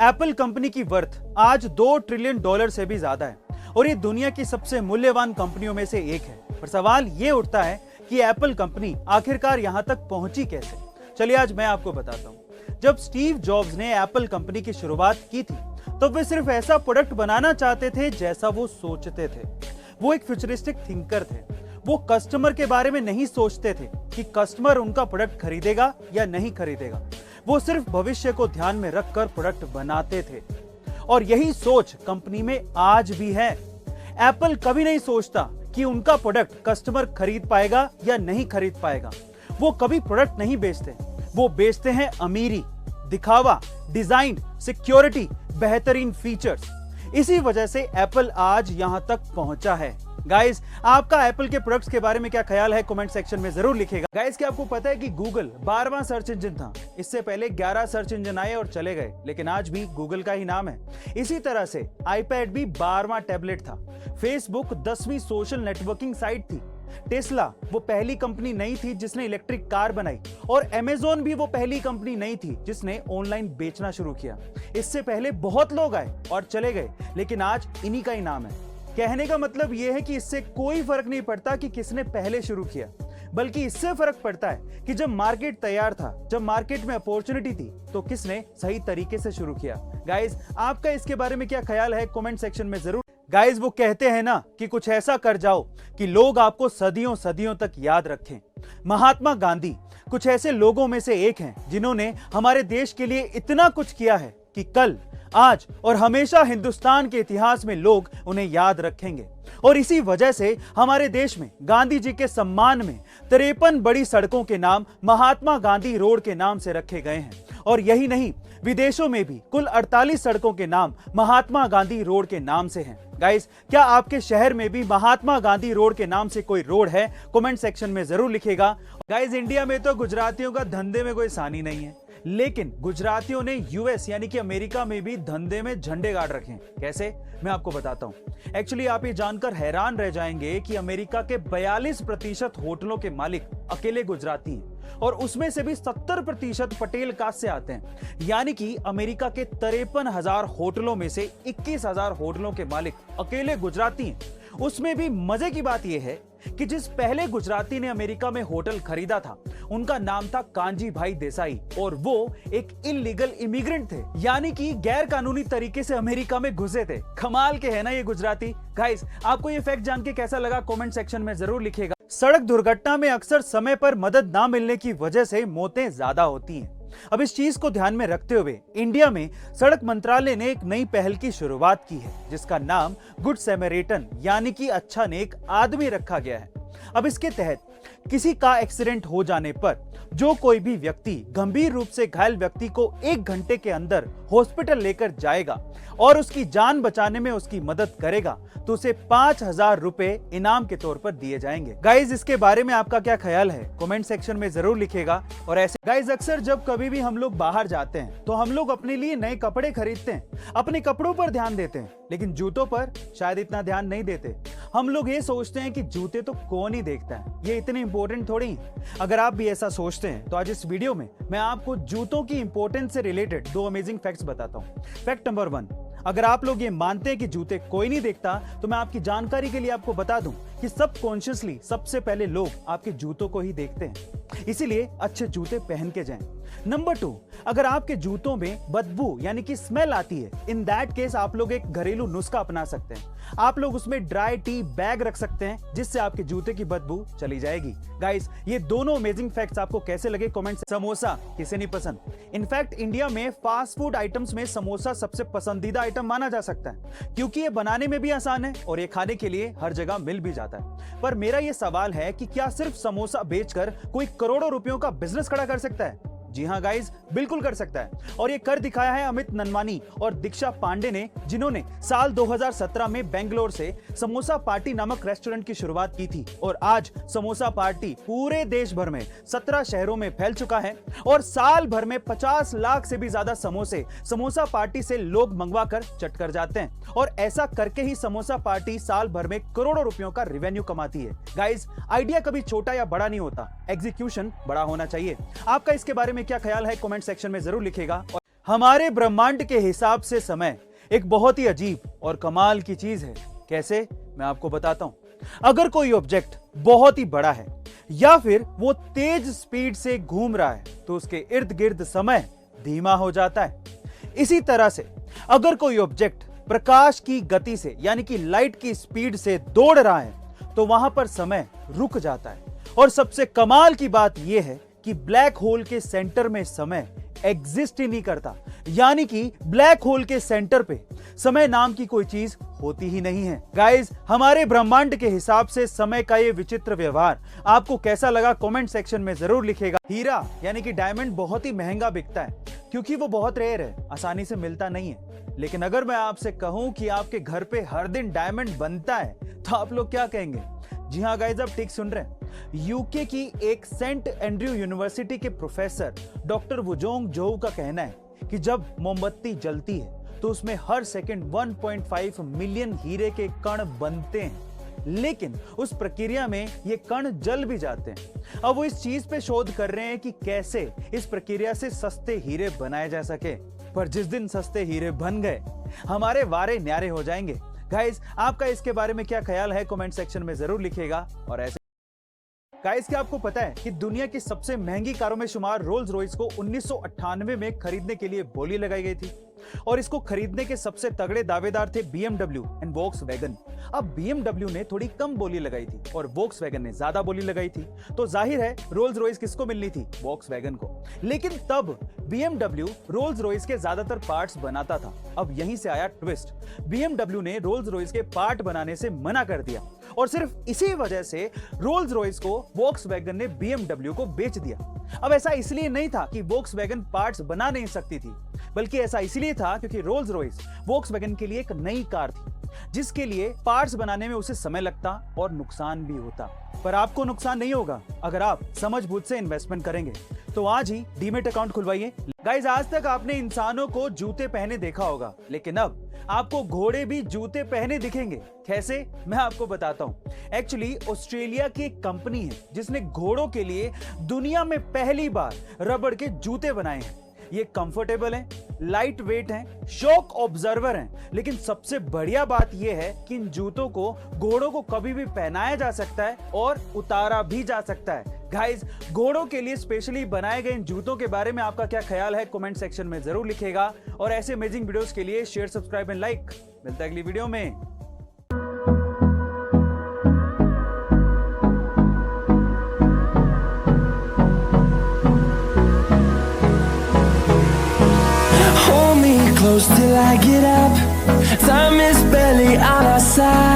Apple company की worth आज $2 trillion से भी ज्यादा है और ये दुनिया की सबसे मूल्यवान कंपनियों में से एक है। पर सवाल ये उठता है कि एप्पल कंपनी आखिरकार यहां तक पहुंची कैसे। चलिए आज मैं आपको बताता हूं। जब स्टीव जॉब्स ने एप्पल कंपनी की शुरुआत की थी तो वे सिर्फ ऐसा प्रोडक्ट बनाना चाहते थे जैसा वो सोचते थे। वो एक फ्यूचरिस्टिक थिंकर थे। वो कस्टमर के बारे में नहीं सोचते थे कि कस्टमर उनका प्रोडक्ट खरीदेगा या नहीं खरीदेगा। वो सिर्फ भविष्य को ध्यान में रखकर प्रोडक्ट बनाते थे और यही सोच कंपनी में आज भी है। एप्पल कभी नहीं सोचता कि उनका प्रोडक्ट कस्टमर खरीद पाएगा या नहीं खरीद पाएगा। वो कभी प्रोडक्ट नहीं बेचते, वो बेचते हैं अमीरी, दिखावा, डिजाइन, सिक्योरिटी, बेहतरीन फीचर्स। इसी वजह से एप्पल आज यहां तक पहुंचा है। गाइस, आपका एप्पल के प्रोडक्ट्स के बारे में क्या ख्याल है कमेंट सेक्शन में जरूर लिखिएगा। गाइस, क्या आपको पता है कि गूगल 12वां सर्च इंजन था। इससे पहले 11 सर्च इंजन आए और चले गए, लेकिन आज भी गूगल का ही नाम है। इसी तरह से आईपैड भी 12वां टैबलेट था। फेसबुक 10वीं सोशल नेटवर्किंग साइट थी। टेस्ला वो पहली कंपनी नहीं थी जिसने इलेक्ट्रिक कार बनाई और अमेज़न भी वो पहली कंपनी नहीं थी जिसने ऑनलाइन बेचना शुरू किया। इससे पहले बहुत लोग आए और चले गए, लेकिन आज इन्हीं का ही नाम है। कहने का मतलब यह है कि इससे कोई फर्क नहीं पड़ता कि किसने पहले शुरू किया, बल्कि इससे फर्क पड़ता है कि जब मार्केट तैयार था, जब मार्केट में अपॉर्चुनिटी थी, तो किसने सही तरीके से शुरू किया। गाइस, आपका इसके बारे में क्या ख्याल है कमेंट सेक्शन में जरूर। गाइस, वो कहते हैं ना कि कुछ ऐसा कर जाओ कि लोग आपको सदियों सदियों तक याद रखें। महात्मा गांधी कुछ ऐसे लोगों में से एक हैं जिन्होंने हमारे देश के लिए इतना कुछ किया है कि कल, आज और हमेशा हिंदुस्तान के इतिहास में लोग उन्हें याद रखेंगे। और इसी वजह से हमारे देश में गांधी जी के सम्मान में 53 बड़ी सड़कों के नाम महात्मा गांधी रोड के नाम से रखे गए हैं। और यही नहीं, विदेशों में भी कुल 48 सड़कों के नाम महात्मा गांधी रोड के नाम से हैं। गाइस, क्या आपके शहर में भी महात्मा गांधी रोड के नाम से कोई रोड है? कमेंट सेक्शन में जरूर लिखिएगा। गाइस, इंडिया में तो गुजरातियों का धंधे में कोई सानी नहीं है, लेकिन गुजरातियों ने यूएस यानी कि अमेरिका में भी धंधे में झंडे गाड़ रखे हैं। कैसे? मैं आपको बताता हूं। एक्चुअली आप ये जानकर हैरान रह जाएंगे कि अमेरिका के 42% होटलों के मालिक अकेले गुजराती हैं और उसमें से भी 70% पटेल कास्ट से आते हैं। यानी कि अमेरिका के 53,000 होटलों में से 21,000 होटलों के मालिक अकेले गुजराती हैं। उसमें भी मजे की बात यह है कि जिस पहले गुजराती ने अमेरिका में होटल खरीदा था, उनका नाम था कांजी भाई देसाई और वो एक इलीगल इमिग्रेंट थे, यानी कि गैर कानूनी तरीके से अमेरिका में घुसे थे। कमाल के है ना ये गुजराती। गाइस, आपको ये फैक्ट जान के कैसा लगा कमेंट सेक्शन में जरूर लिखिएगा। सड़क दुर्घटना में अक्सर समय पर मदद ना मिलने की वजह से मौतें ज्यादा होती हैं। अब इस चीज को ध्यान में रखते हुए इंडिया में सड़क मंत्रालय ने एक नई पहल की शुरुआत की है, जिसका नाम गुड सैमरिटन यानी कि अच्छा नेक आदमी रखा गया है। अब इसके तहत किसी का एक्सीडेंट हो जाने पर जो कोई भी व्यक्ति गंभीर रूप से घायल व्यक्ति को 1 घंटे के अंदर हॉस्पिटल लेकर जाएगा और उसकी जान बचाने में उसकी मदद करेगा, तो उसे 5,000 रुपए इनाम के तौर पर दिए जाएंगे। गाइज, इसके बारे में आपका क्या ख्याल है कमेंट सेक्शन में जरूर लिखिएगा। और ऐसे गाइज, अक्सर जब कभी भी हम लोग बाहर जाते हैं तो हम लोग अपने लिए नए कपड़े खरीदते हैं, अपने कपड़ों पर ध्यान देते हैं, लेकिन जूतों पर शायद इतना ध्यान नहीं देते। हम लोग ये सोचते हैं कि जूते तो कौन ही देखता है, ये इतने इंपॉर्टेंट थोड़ी हैं। अगर आप भी ऐसा सोचते हैं तो आज इस वीडियो में मैं आपको जूतों की इंपॉर्टेंस से रिलेटेड 2 अमेजिंग फैक्ट्स बताता हूं। फैक्ट नंबर 1, अगर आप लोग ये मानते हैं कि जूते कोई नहीं देखता, तो मैं आपकी जानकारी के लिए आपको बता दूं कि सबकॉन्शियसली सबसे पहले लोग आपके जूतों को ही देखते हैं, इसीलिए अच्छे जूते पहन के जाएं। नंबर 2, अगर आपके जूतों में बदबू यानी कि स्मेल आती है, इन दैट केस आप लोग एक घरेलू नुस्खा अपना सकते हैं। आप लोग उसमें ड्राई टी बैग रख सकते हैं, जिससे आपके जूते की बदबू चली जाएगी। गाइस, ये दोनों अमेजिंग फैक्ट्स आपको कैसे लगे कमेंट। समोसा किसे नहीं पसंद। इनफैक्ट इंडिया में फास्ट फूड आइटम्स में समोसा सबसे पसंदीदा आइटम माना जा सकता है, क्योंकि ये बनाने में भी आसान है और ये खाने के लिए हर जगह मिल भी जाता है। पर मेरा ये सवाल है कि क्या सिर्फ समोसा बेचकर कोई करोड़ों रुपयों का बिजनेस खड़ा कर सकता है? जी हाँ गाइस, बिल्कुल कर सकता है और ये कर दिखाया है अमित ननवानी और दीक्षा पांडे ने, जिन्होंने साल 2017 में बेंगलोर से समोसा पार्टी नामक रेस्टोरेंट की शुरुआत की थी और आज समोसा पार्टी पूरे देश भर में 17 शहरों में फैल चुका है और साल भर में 50 लाख से भी ज्यादा समोसे समोसा पार्टी से लोग मंगवा कर चट कर जाते हैं और ऐसा करके ही समोसा पार्टी साल भर में करोड़ों रुपयों का रेवेन्यू कमाती है। गाइस, आइडिया कभी छोटा या बड़ा नहीं होता, एग्जीक्यूशन बड़ा होना चाहिए। आपका इसके बारे में क्या ख्याल है कमेंट सेक्शन में जरूर लिखिएगा। हमारे ब्रह्मांड के हिसाब से समय एक बहुत ही अजीब और कमाल की चीज है। कैसे, मैं आपको बताता हूं। अगर कोई ऑब्जेक्ट बहुत ही बड़ा है या फिर वो तेज स्पीड से घूम रहा है तो उसके इर्द गिर्द समय धीमा हो जाता है। इसी तरह से अगर कोई ऑब्जेक्ट प्रकाश की गति से यानी कि लाइट की स्पीड से दौड़ रहा है तो वहां पर समय रुक जाता है। और सबसे कमाल की बात यह है कि ब्लैक होल के सेंटर में समय एग्जिस्ट ही नहीं करता, यानी कि ब्लैक होल के सेंटर पे समय नाम की कोई चीज होती ही नहीं है। गाइस, हमारे ब्रह्मांड के हिसाब से समय का ये विचित्र व्यवहार आपको कैसा लगा कमेंट सेक्शन में जरूर लिखेगा। हीरा यानी कि डायमंड बहुत ही महंगा बिकता है क्योंकि वो बहुत रेयर है, आसानी से मिलता नहीं है। लेकिन अगर मैं आपसे कहूं कि आपके घर पे हर दिन डायमंड बनता है तो आप लोग क्या कहेंगे? जी हाँ गाइस, आप ठीक सुन रहे हैं। यूके की एक सेंट एंड्रयू यूनिवर्सिटी के प्रोफेसर डॉक्टर वुजोंग जोउ का कहना है कि जब मोमबत्ती जलती है तो उसमें हर सेकंड 1.5 मिलियन हीरे के कण बनते हैं, लेकिन उस प्रक्रिया में ये कण जल भी जाते हैं। अब वो इस चीज पे शोध कर रहे हैं कि कैसे इस प्रक्रिया से सस्ते हीरे बनाए जा सके। पर जिस दिन सस्ते हीरे बन गए हमारे वारे न्यारे हो जाएंगे। गाइस, आपका इसके बारे में क्या ख्याल है कमेंट सेक्शन में जरूर लिखिएगा। और ऐसे गाइस, क्या आपको पता है कि दुनिया की सबसे महंगी कारों में शुमार रोल्स रॉयस को 1998 में खरीदने के लिए बोली लगाई गई थी और इसको खरीदने के सबसे तगड़े दावेदार थे BMW एंड वोक्सवैगन। अब BMW ने थोड़ी कम बोली लगाई थी और वोक्सवैगन ने ज्यादा बोली लगाई थी, तो जाहिर है रोल्स रॉयस किसको मिलनी थी? वोक्सवैगन को। लेकिन तब BMW रोल्स रॉयस के ज्यादातर पार्ट्स बनाता था। अब यहीं से आया ट्विस्ट। BMW ने रोल्स रॉयस के पार्ट बनाने से मना कर दिया और सिर्फ इसी वजह से रोल्स रॉयस को वोक्सवैगन ने BMW को बेच दिया। अब ऐसा इसलिए नहीं था कि वोक्सवैगन पार्ट्स बना नहीं सकती थी, बल्कि ऐसा इसलिए था क्योंकि रोल्स रॉयस वोक्सवैगन के लिए एक नई कार थी जिसके लिए पार्ट्स बनाने में उसे समय लगता और नुकसान भी होता। पर आपको नुकसान नहीं होगा अगर आप समझबूझ से इन्वेस्टमेंट करेंगे। तो आज ही डीमेट अकाउंट खुलवाइए। गाइस, आज तक आपने इंसानों को जूते पहने देखा होगा, लेकिन अब आपको घोड़े भी जूते पहने दिखेंगे। कैसे, मैं आपको बताता हूं। एक्चुअली ऑस्ट्रेलिया की एक कंपनी है जिसने घोड़ों के लिए दुनिया में पहली बार रबड़ के जूते बनाए हैं। ये कंफर्टेबल हैं, लाइट वेट हैं, शॉक ऑब्जर्वर हैं, लेकिन सबसे बढ़िया बात यह है कि इन जूतों को घोड़ों को कभी भी पहनाया जा सकता है और उतारा भी जा सकता है। गाइस, घोड़ों के लिए स्पेशली बनाए गए इन जूतों के बारे में आपका क्या ख्याल है कमेंट सेक्शन में जरूर लिखिएगा। और ऐसे अमेजिंग वीडियोस के लिए शेयर, सब्सक्राइब एंड लाइक। मिलता है अगली वीडियो में। Hold me close till I get up. Time is barely on our side.